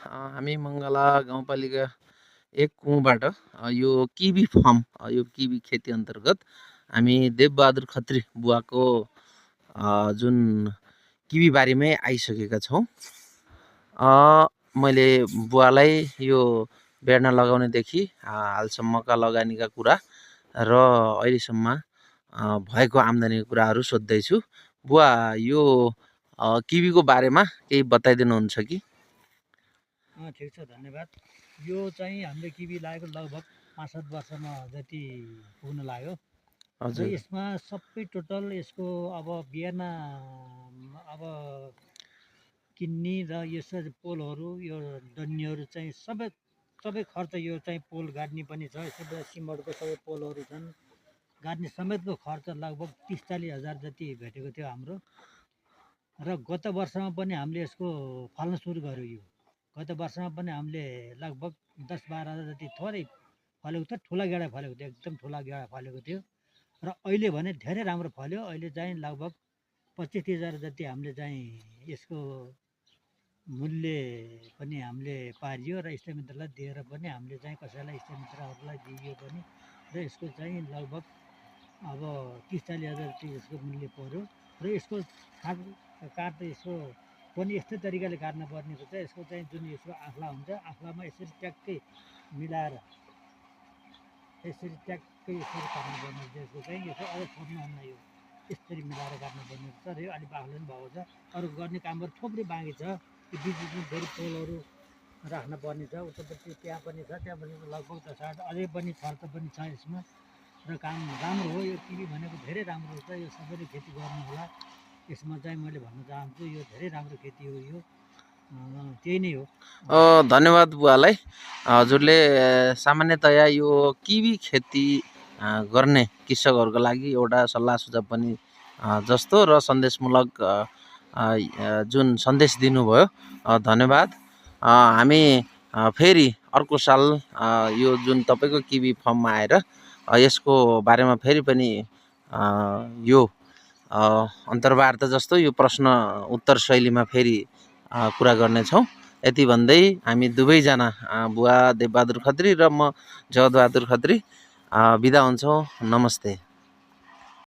हामी मङ्गला गाउँपालिका 1 कुबाट यो किवी फार्म यो किवी खेती अन्तर्गत हामी देवबहादुर खत्री बुवाको जुन किवी बारीमै आइसकेका छौँ। मैले बुवालाई यो बेर्ना लगाउनेदेखि हालसम्मका लगानीका कुरा र अहिलेसम्म भएको आम्दानीको कुराहरू सोध्दैछु। बुवा, यो किवीको बारेमा केही बताइदिनुहुन्छ कि? ठिक छ, धन्यवाद। यो चाहिँ हामीले किवी लागेको लगभग 5-7 वर्षमा जति पुग्न लाग्यो। र यसमा सबै टोटल यसको अब बियाना अब किन्ने र यसो पोलहरू यो डन्नीहरू चाहिँ सबै खर्च यो चाहिँ पोल गाड्ने पनि छ। सबै सिमटको सबै पोलहरू छन्, गाड्ने समेतको खर्च लगभग 30-40 हजार जति भेटेको थियो हाम्रो। र गत वर्षमा पनि हामीले यसको फाल्न सुरु गर्यो। यो गत वर्षमा पनि हामीले लगभग 10-12 हजार जति थोरै फलेको थियो, ठुला गेडा फलेको थियो, एकदम ठुला गेडा फलेको थियो। र अहिले भने धेरै राम्रो फल्यो। अहिले चाहिँ लगभग 25-30 हजार जति हामीले चाहिँ यसको मूल्य पनि हामीले पारियो र इष्टमित्रलाई दिएर पनि हामीले चाहिँ कसैलाई इष्टमित्रहरूलाई दिइयो पनि। र यसको चाहिँ लगभग अब 30-40 हजार जति यसको मूल्य पर्यो। र यसको काट यसको पनि यस्तै तरिकाले काट्न पर्ने हुन्छ। यसको चाहिँ जुन यसको आँख्ला हुन्छ, आँख्लामा यसरी ट्याक्कै मिलाएर यसरी ट्याक्कै यसरी काट्नुपर्ने हुन्छ। यसको चाहिँ यसो अब छोड्नुहुन्न, यो यसरी मिलाएर काट्नुपर्ने हुन्छ। र यो अलिक बाक्लो पनि भएको छ। अरू गर्ने कामहरू थुप्रै बाँकी छ। यो बिचमा फेरि पोलहरू राख्न पर्ने छ, उतापट्टि त्यहाँ पनि छ, त्यहाँ पनि लगभग 10-8 अझै पनि खर्च पनि छ यसमा। र काम राम्रो हो। यो किवी भनेको धेरै राम्रो हुन्छ। यो सबैले खेती गर्नु होला। यसमा चाहिँ मैले भन्न चाहन्छु यो धेरै राम्रो खेती हो। यो त्यही नै हो। धन्यवाद बुवालाई। हजुरले सामान्यतया यो किवी खेती गर्ने कृषकहरूको लागि एउटा सल्लाह सुझाव पनि जस्तो र सन्देशमूलक जुन सन्देश दिनुभयो, धन्यवाद। हामी फेरि अर्को साल यो जुन तपाईँको किवी फर्ममा आएर यसको बारेमा फेरि पनि यो अन्तर्वार्ता जस्तो यो प्रश्न उत्तर शैलीमा फेरि कुरा गर्नेछौँ। यति भन्दै हामी दुवैजना बुवा देवबहादुर खत्री र म जगतबहादुर खत्री बिदा हुन्छौँ। नमस्ते।